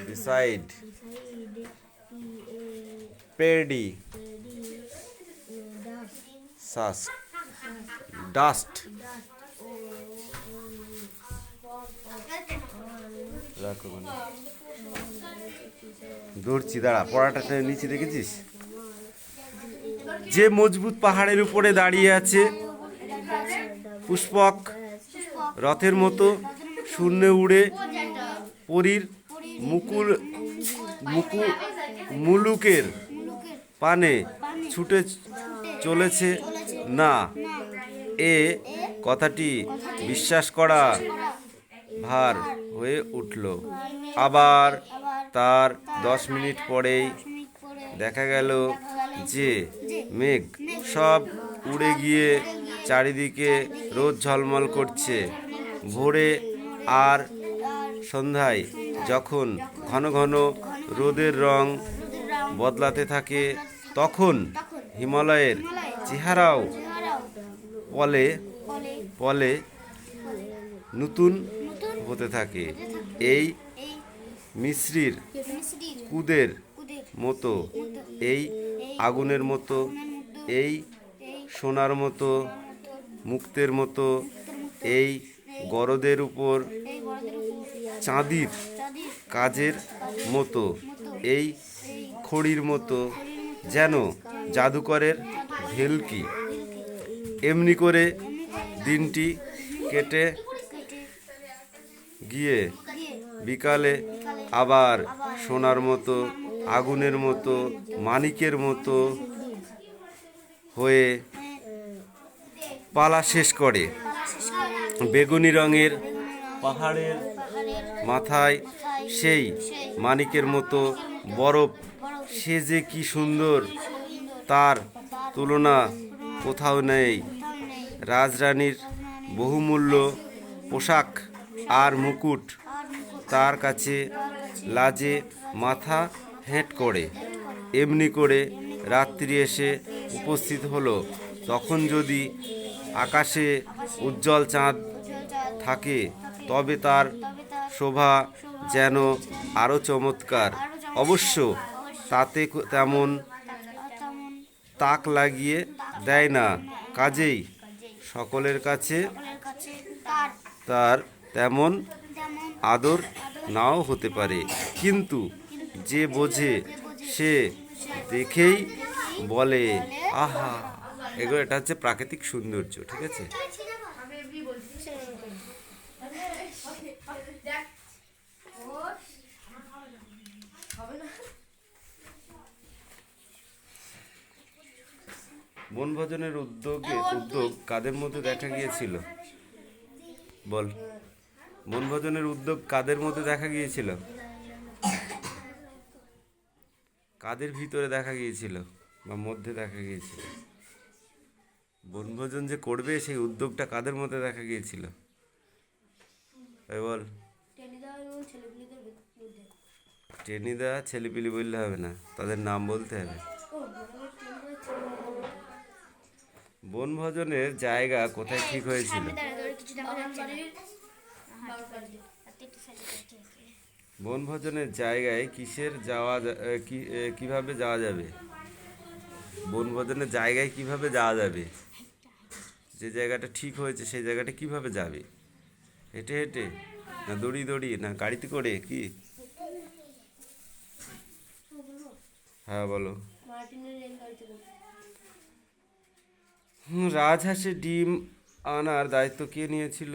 Beside. Pedi. Sust. Dust. দৌড়ছি, দাঁড়া, পড়াটা নিচে দেখেছিস? যে মজবুত পাহাড়ের উপরে দাঁড়িয়ে আছে, পুষ্পক রথের মতো শূন্যে উড়ে পরীর মুলুকের পানে ছুটে চলেছে না, এ কথাটি বিশ্বাস করা ভার হয়ে উঠল। আবার তার 10 মিনিট পরেই দেখা গেল যে মেঘ সব উড়ে গিয়ে চারিদিকে রোদ ঝলমল করছে। ভোরে আর সন্ধ্যায় যখন ঘন ঘন রোদের রং বদলাতে থাকে, তখন হিমালয়ের চেহারাও পলে পলে নতুন হতে থাকে। এই মিশ্রির কুদের মতো, এই আগুনের মতো, এই সোনার মতো, মুক্তের মতো, এই গরদের উপর চাঁদির কাজের মতো, এই খড়ির মতো, যেন জাদুকরের ভেলকি। এমনি করে দিনটি কেটে গিয়ে বিকালে আবার সোনার মতো, আগুনের মতো, মানিকের মতো হয়ে পালা শেষ করে। বেগুনি রঙের পাহাড়ের মাথায় সেই মানিকের মতো বরফ, সে যে কি সুন্দর, তার তুলনা কোথাও নেই। রাজরানীর বহুমূল্য পোশাক আর মুকুট তার কাছে লাজে মাথা হেঁট করে। এমনি করে রাত্রি এসে উপস্থিত হলো। তখন যদি আকাশে উজ্জ্বল চাঁদ থাকে, তবে তার শোভা যেন আরও চমৎকার। অবশ্য তাতে তেমন তাক লাগিয়ে দেয় না, কাজেই সকলের কাছে তার তেমন আদর নাও হতে পারে। কিন্তু যে বোঝে সে দেখেই বলে, আহা। এগুলো, এটা হচ্ছে প্রাকৃতিক সৌন্দর্য, ঠিক আছে? বনভোজনের উদ্যোগ কাদের মধ্যে দেখা গিয়েছিল? বল, বনভোজনের উদ্যোগ কাদের মধ্যে দেখা গিয়েছিল? কাদের ভিতরে দেখা গিয়েছিল বা মধ্যে দেখা গিয়েছিল? বনভোজন যে করবে সেই উদ্যোগটা কাদের মধ্যে দেখা গিয়েছিল? বল। টেনিদা ছেলেপিলি বললে হবে না, তাদের নাম বলতে হবে। বনভোজনের জায়গা কোথায় ঠিক হয়েছিল? বনভোজনের জায়গায় কিভাবে যাওয়া যাবে? বনভোজনের জায়গায় কিভাবে যাওয়া যাবে? যে জায়গাটা ঠিক হয়েছে সেই জায়গাটা কিভাবে যাবে? হেঁটে হেঁটে, না দড়িয়ে, না গাড়িতে করে, কি? হ্যাঁ বলো। রাজহাঁসের ডিম আনার দায়িত্ব কে নিয়েছিল?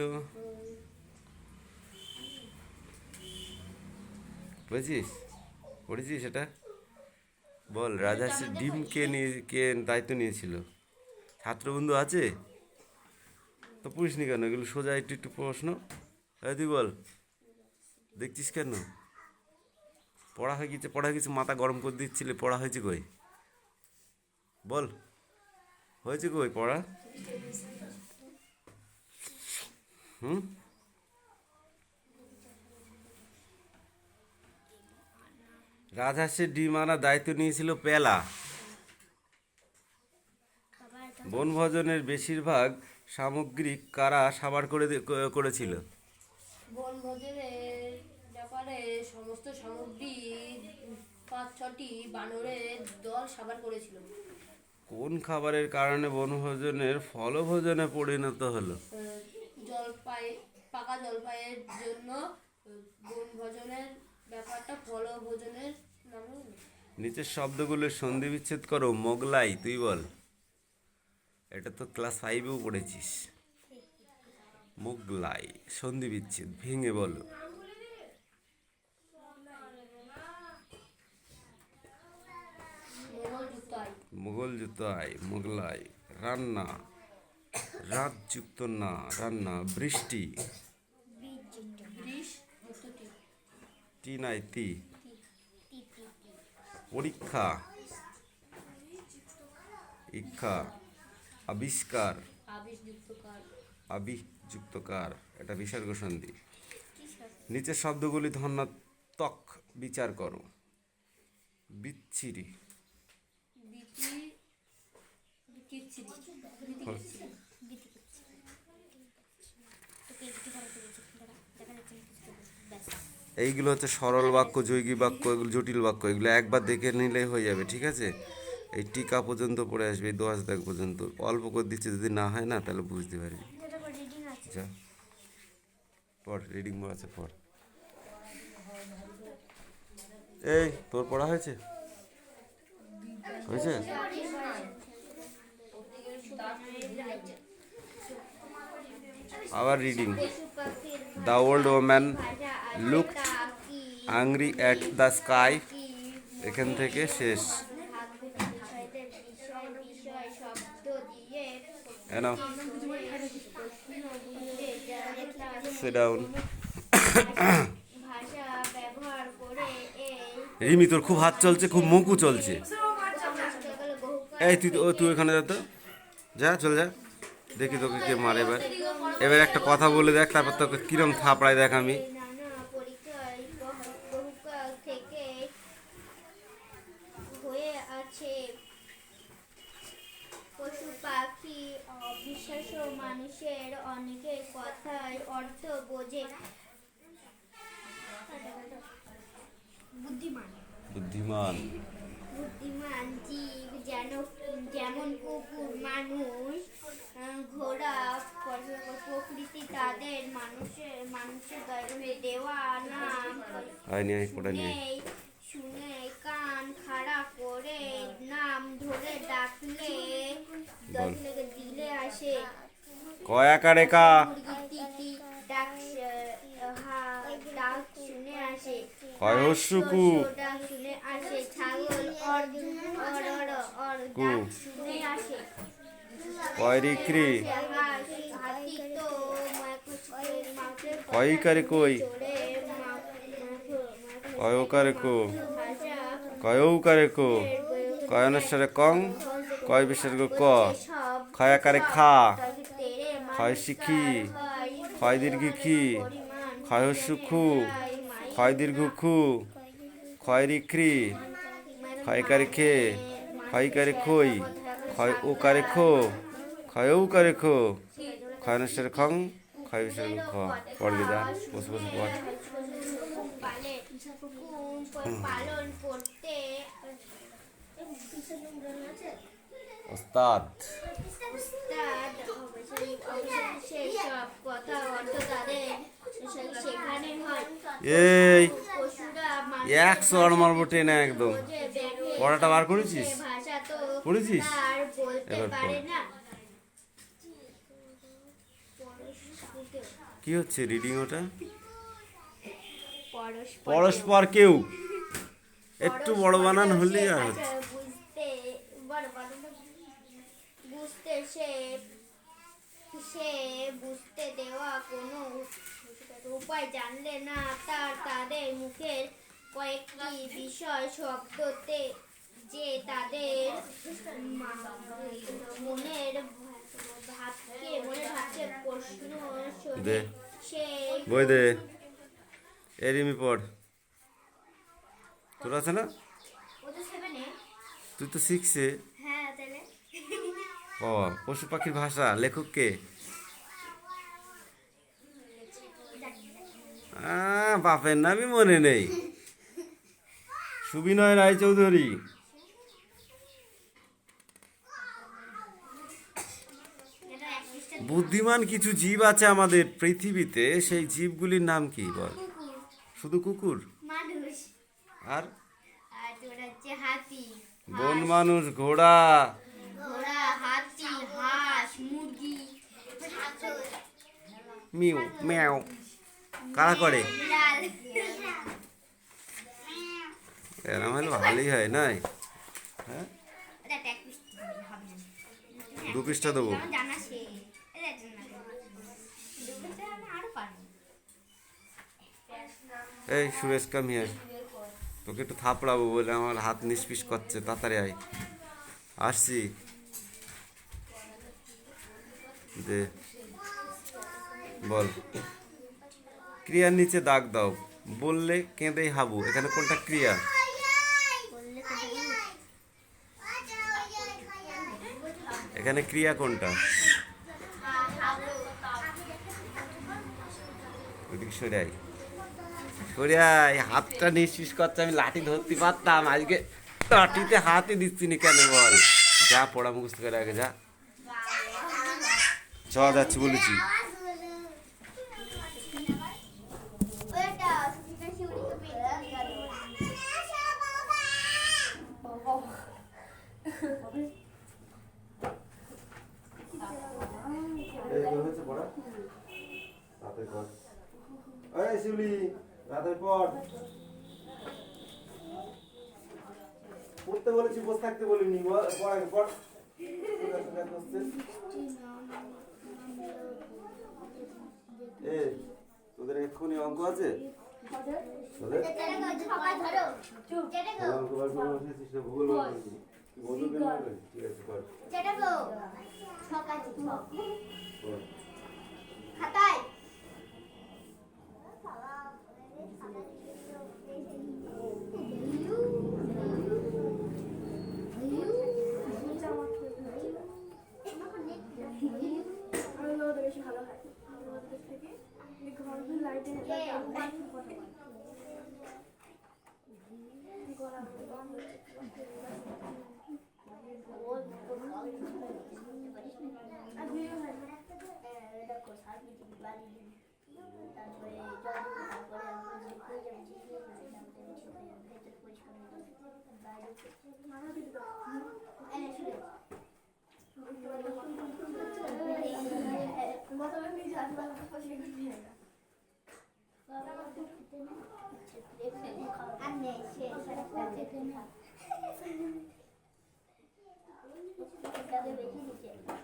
বুঝিস, পড়েছিস এটা? বল, রাজহাঁসের ডিম কে দায়িত্ব নিয়েছিল? ছাত্রবন্ধু আছে তো, পড়িসনি কেন? এগুলো সোজা একটু প্রশ্ন। তুই বল, দেখছিস কেন? পড়া হয়ে গেছে, মাথা গরম করে দিচ্ছিলে, পড়া হয়েছে কই? বল, হয়েছে কই পড়া? রাজহাঁসের ডিম আনার দায়িত্ব নিয়েছিল পেলা। বনভোজনের বেশিরভাগ সামগ্রী কারা সাবাড় করেছিল? বনভোজনের ব্যাপারে সমস্ত সামগ্রী 5-6টি বানরের দল সাবাড় করেছিল। কোন খাবারের কারণে বনভোজনের ফলভোজনে পরিণত হলো? জলপাই পাকা জলপাইয়ের জন্য বনভোজনের ব্যাপারটা ফলভোজনের নামে হলো। নিচের শব্দগুলোর সন্ধি বিচ্ছেদ করো। মোগলাই, তুই বল। এটা তো ক্লাস 5-এও পড়েছিস। মোগলাই সন্ধি বিচ্ছেদ ভেঙে বলো। মোগল জুতাই। মোগল জুতাই, মোগলাই। রান্না, রাতযুক্ত না, রান্না। বৃষ্টি, গ্রীষ যুক্ত টি। টি নাই তি। পরীক্ষা, ইক্ষা। আবিষ্কার, আবিষ যুক্ত কার। আবিযুক্তকার, এটা বিসর্গ সন্ধি। নিচের শব্দগুলি ধন্যাত্মক বিচার করো। বিচ্ছিরি, বিচি বিচিত্রি। এইগুলো হচ্ছে সরল বাক্য, যৌগিক বাক্য, এগুলো জটিল বাক্য। এগুলো একবার দেখে নিলেই হয়ে যাবে, ঠিক আছে? এই টিকা পর্যন্ত পড়ে আসবে, এই 10 দাগ পর্যন্ত অল্প করে দিচ্ছে। যদি না হয় না তাহলে বুঝতে পারবি। যা পড়, রিডিং আছে পড়। এই তোর পড়া হয়েছে? হয়েছে? আবার reading. The old woman looked angry at the sky. এখান থেকে শেষ। এনাও, sit down. রিমি, তোর খুব হাত চলছে, খুব মুখও চলছে। এই তুই এখানে যা তো, যা চল যা। দেখি তোকে কে মারে এবার। এবার একটা কথা বলে দেখ, তারপর তোকে কিরম থাপড়ায় দেখ আমি। পশু পাখি অবিশ্বাস্য মানুষের অনেকের কথায় অর্থ বোঝে। বুদ্ধিমান বুদ্ধিমান বুদ্ধিমান জীব যেমন কুকুর, মানুষ, ঘোড়া প্রকৃতি তাদের মানুষের দেওয়া নাম নেই শুনে কান খাড়া করে নাম ধরে ডাকলে দিলে আসে। কয়াকারে কা, ডাক ডাক শুনে আসে। কয়হস্যুকু, ডাক শুনে আসে। ছাগল ডাক শুনে আসে। কয়রিক্রি, হাতি তো কয়িকারে কই, কয়কারে কো, কয়ৌকারে কো, কয়নস্বরে কং, কয় বিসর্গ ক, ক্ষয়াকারে খা, ক্ষয় শিখি, ক্ষয় দীর্ঘ খি, ক্ষয়হস্যু খু, ক্ষয় দীর্ঘ খু, ক্ষয়রিক্রি, ক্ষয়কারে খে, ক্ষয়কারে খই, ক্ষয় ওকারে খো, ক্ষয়ৌকারে খো, ক্ষয়নস্বরে খং, ক্ষয় বিসর্গ খ। পড়বি যা, বসে বসে পড়। পালন করতে ওস্তাদ, সেই সব কথা অর্থ তাদের সেখানে হয়। এই পশুরা 100 মারবো টেনে একদম। পড়াটা বার করেছিস? ভাষা তো পড়েছিস? আর বলতে এবার পারে পড়। না। কি হচ্ছে রিডিং ওটা? পরস্পর পরস্পর কেউ, একটু বড় বানান হলেই আর হচ্ছে। বুঝতে সে সে বুঝতে দেওয়া কোনো উপায় জানলে না তাদের মুখের কয়েকটি বিষয় শব্দতে যে তাদের মনের ভাবকে প্রশ্ন দে সে বই দে। এরিমি পড়। তোর আছে না? ও তো 7-এ। তুই তো 6-এ। হ্যাঁ তাহলে ও, পশু পাখির ভাষা লেখক কে? বাপের নামই মনে নেই। সুবিনয় রায়চৌধুরী। এটা এক পৃষ্ঠা বুদ্ধিমান কিছু জীব আছে আমাদের পৃথিবীতে, সেই জীবগুলির নাম কি বল? কুকুর, শুধু কুকুর? মানুষ, আর আর তোর হচ্ছে হাতি, বন মানুষ, ঘোড়া, ঘোড়া, হাতি, হাঁস, মুরগি, মিউ ম্যাও। কারা করে? বিড়াল। এরম হলে ভালোই হয় নাই? হ্যাঁ, এটা এক পৃষ্ঠা হবে না। 2 পৃষ্ঠা দেবো। আমার জানা শেষ। এটা জানা। দুটোতে আমি আরো পারবো। এই সুরেশ কাম হিয়ার, তোকে একটু থাপড়াবো বলে আমার হাত নিষ্পিস করছে, তাড়াতাড়ি আয়। আসছি। দে, বল। ক্রিয়ার নিচে দাগ দাও। বললে কেঁদেই হাবু, এখানে কোনটা ক্রিয়া? বললে তো বলবো। এখানে ক্রিয়া কোনটা? ওইদিকে সরে আয়, সরে আয়। হাতটা নিষ্পিস করছে, আমি লাঠি ধরতে পারতাম, আজকে লাঠিতে হাতই দিচ্ছি না কেন বল? যা, পড়া মুখস্থ করে আগে যা। চ, যাচ্ছি বলেছি। ওটা সুচিতা শিউলিকে পেয়ে গেল। এই তোর হয়েছে পড়া? রাতের পর। এই শিউলি, রাতের পর। পড়তে বলেছি, বসে থাকতে বলিনি। পড় আগে, পড়। এ, তোদের এক্ষুনি অঙ্ক আছে? তোদের? অঙ্ক বার করে বসেছিস না, ভূগোল বার করেছিস? তুই বন্ধু কেন বার করিস? ঠিক আছে, কর। কর। খাতায় বেশি ভালো হয় আমাদের থেকে ঘর লাইটে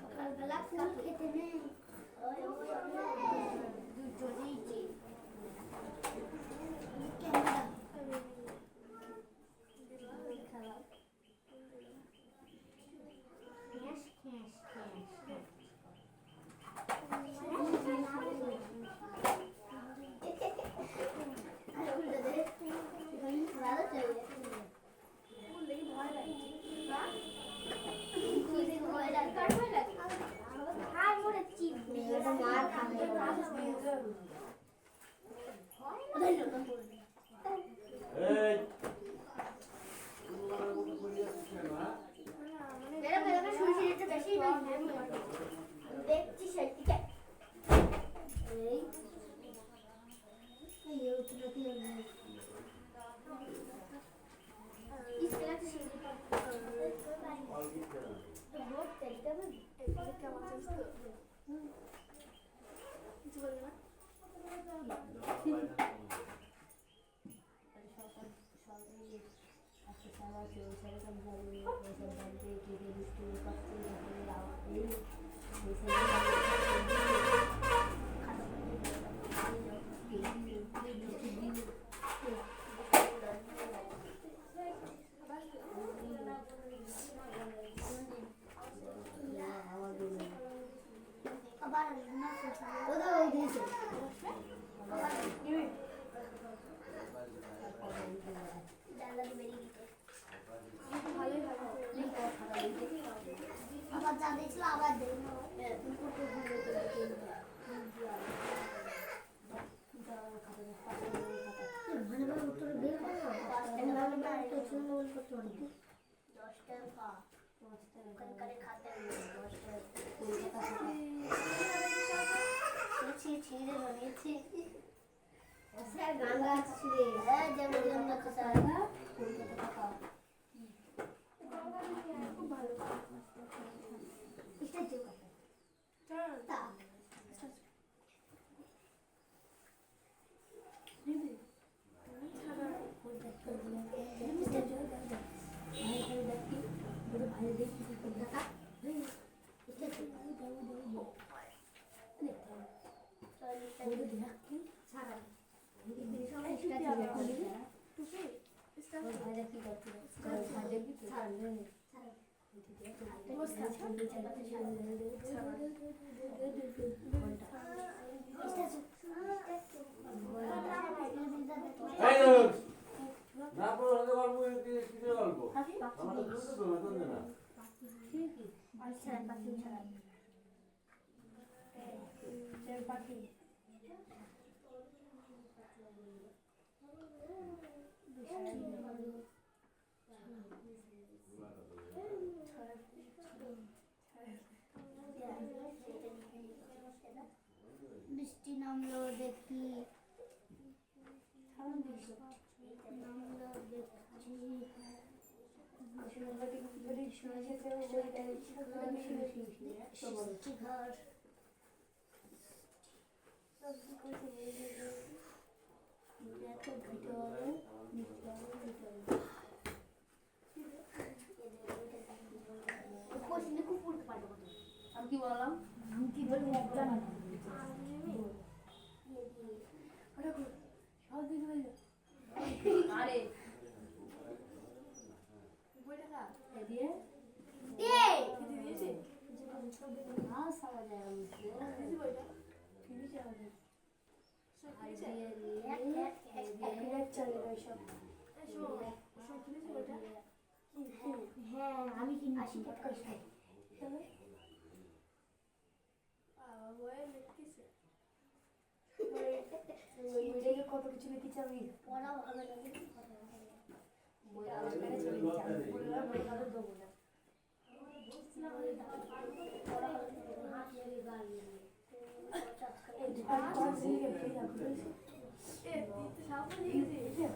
সকালবেলা ফুল খেতে নেই দুটো দিয়েছি এই, দেখছি সেদিকে জানলা দিয়ে বেরিয়ে গেছে। ভালোই ভালো আবার যা দেখছিল আবার দেখলো। গান গাচ্ছি রে, যেমন যেমন গাচ্ছে স্যার কলকাতা টাকা খুব ভালো স্ট্যাচু তা না পড়লে গল্প কিসের গল্প আমার তো তো না বৃষ্টি নামলো দেখি নামলো দেখছি ঘর আমি কি বললাম? আমি কি বলবো জানো না আরে দিয়ে এই দিয়েছে हां समझ आया मुझे দিয়েছে বইটা ফিনিশ আমাদের সব ফিনিশ এক চলে গেল সব সব ফিনিশ বইটা হ্যাঁ আমি কি 80 টাকা খাই বই লিখতেছে বইটাকে কত কিছু লিখেছি আমি। পড়া ভালো লাগে বই আলাদা করে চলে গেছি, আমি বললাম বই কারো দেবো না। পড়া ভালো লাগে হাত মেরে গাল আর কোন দিকে ফিরে যাবে এ তুই সামনে দিয়েছিস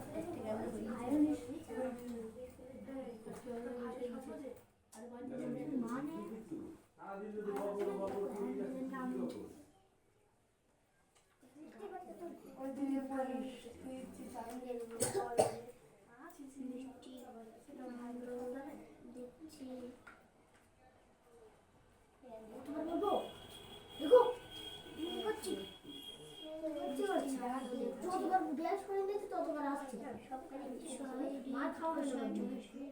ওই দিকে পড়িস তুই সামনে যতবার গ্যাস করে নিয়েছি ততবার আসছে মার খাওয়ার সময় খুঁজে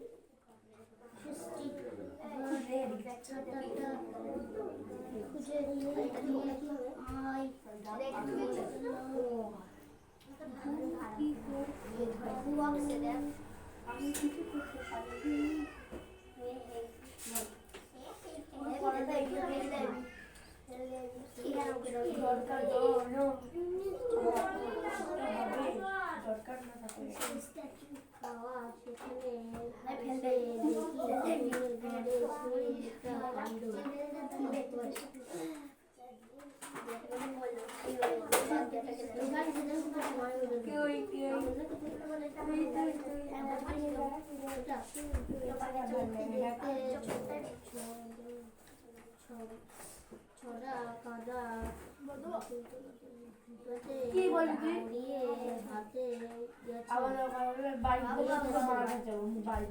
আমি কিছু করতে পারি দরকার দরকার না থাকে খাওয়া সেখানে ছোড়া কাদা কি বলবি হাতে আবার বাড়ি মারা যাবো বাড়ি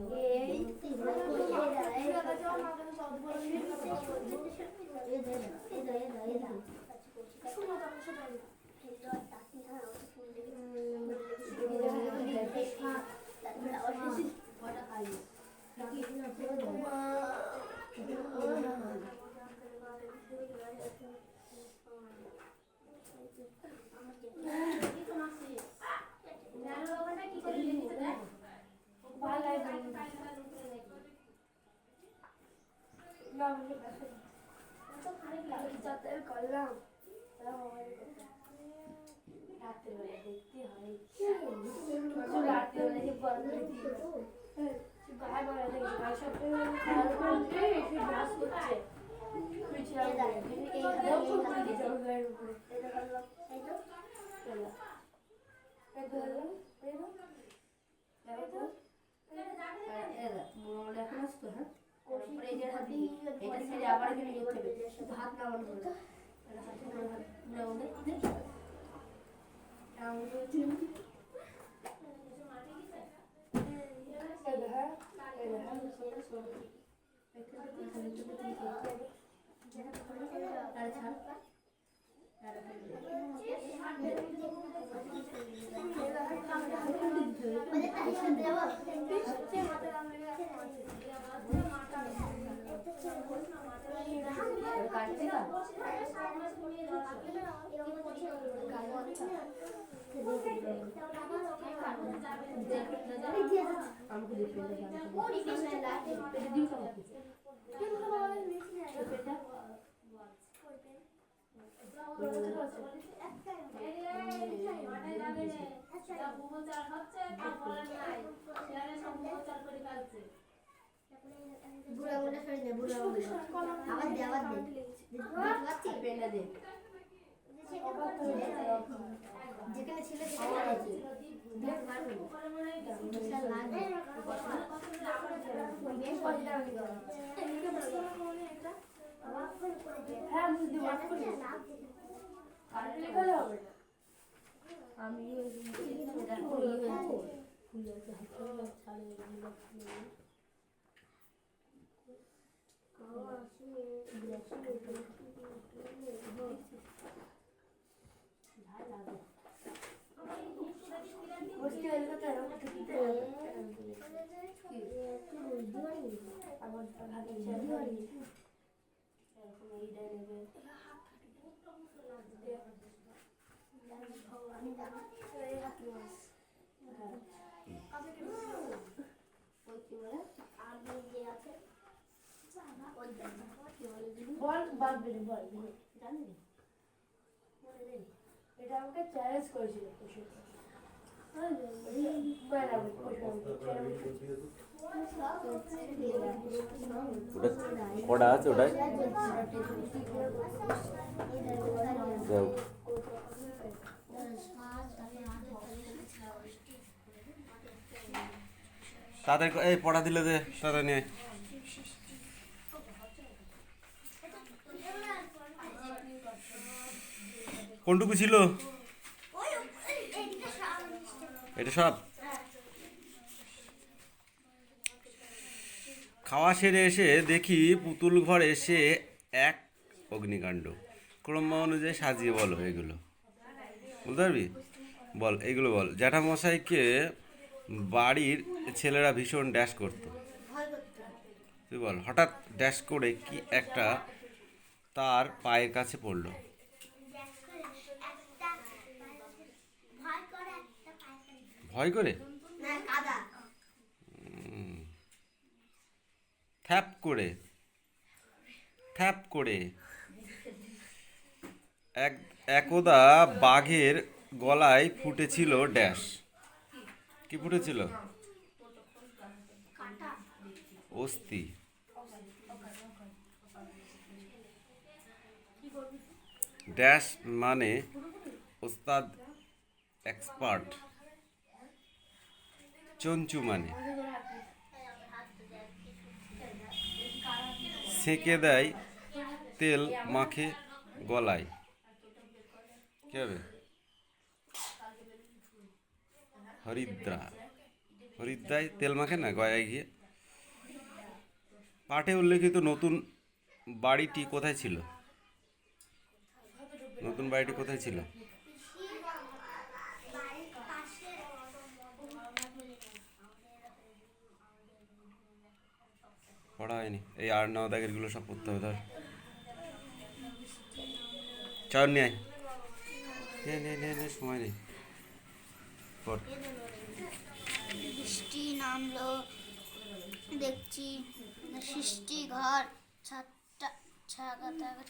ভালো লাগে না বুঝে পাশে তো খানিক লাগে যাতে করলাম রাতে বেলা দেখতে হয় রাতে বেলা বল গায়ে বলা দেখি গায়ে সব খেয়াল করতে এসে ডান্স করছে যেখানে ছিল সেখানে আছে বল বল বল জানি এটা আমাকে চ্যালেঞ্জ করেছিল কটা আছে ওটাই যাও তাদের এই পড়া দিলে দে তারা নিয়ে কোনটুকু ছিল এটা সব খাওয়া সেরে এসে দেখি পুতুল ঘর এসে এক অগ্নিকাণ্ড ক্রম অনুযায়ী সাজিয়ে বলো এগুলো বলতে পারবি বল এইগুলো বল জ্যাঠামশাইকে বাড়ির ছেলেরা ভীষণ ড্যাশ করতো তুই বল হঠাৎ ড্যাশ করে কি একটা তার পায়ের কাছে পড়লো ভয় করে থ্যাপ করে একদা বাঘের গলায় ফুটেছিল ড্যাশ কি ফুটেছিল অস্থি ড্যাশ মানে ওস্তাদ এক্সপার্ট চঞ্চু মানে সেঁকে দেয় তেল মাখে গলায় কি হবে হরিদ্রায় তেল মাখে না গলায় গিয়ে পাঠে উল্লেখিত নতুন বাড়িটি কোথায় ছিল নতুন বাড়িটি কোথায় ছিল পড়া হয়নি এই 8-9 দাগের গুলো সব পড়তে হবে ধর চল নিয়ে নে সময় নেই পড় বৃষ্টি নামলো, দেখছি সৃষ্টি ঘর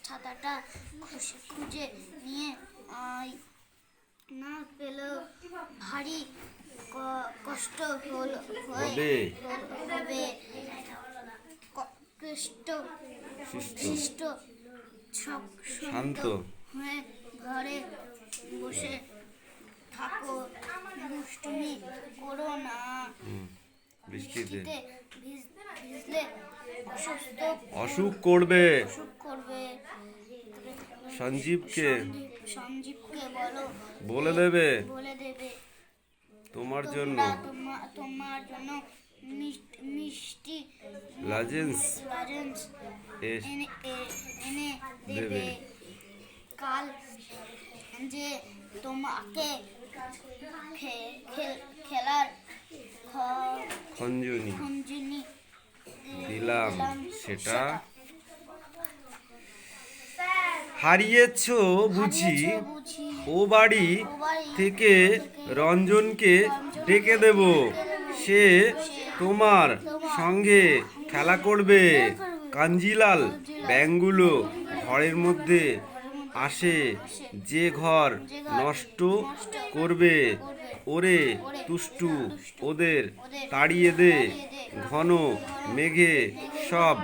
ছাতাটা খুঁজে নিয়ে না পেলেও ভারী কষ্ট হবে হবে কষ্ট শিষ্ট শান্ত হয়ে ঘরে বসে থাকো, দুষ্টুমি করো না। বৃষ্টিতে ভিজলে অসুখ করবে। করবে। সঞ্জীবকে সঞ্জীবকে বলে দেবে বলে দেবে তোমার জন্য তোমার জন্য মিষ্টি লজেন্স এনে দেবে। কাল যে তোমাকে খেলার খঞ্জনি দিলাম সেটা হারিয়েছো বুঝি, ও বাড়ি থেকে রঞ্জনকে ডেকে দেব, সে তোমার সঙ্গে খেলা করবে। কাঞ্জিলাল ব্যাঙগুলো ঘরের মধ্যে আসে, যে ঘর নষ্ট করবে ওরে তুষ্টু ওদের তাড়িয়ে দে। ঘন মেঘে সব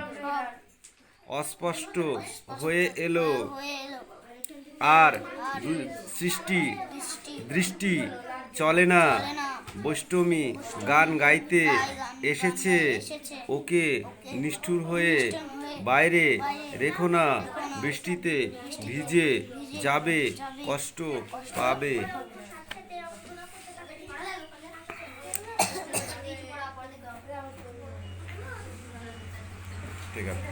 অস্পষ্ট হয়ে এলো, আর দৃষ্টি চলে না। বৈষ্টমী গান গাইতে এসেছে, ওকে নিষ্ঠুর হয়ে বাইরে রেখো না, বৃষ্টিতে ভিজে যাবে, কষ্ট পাবে। ঠিক আছে।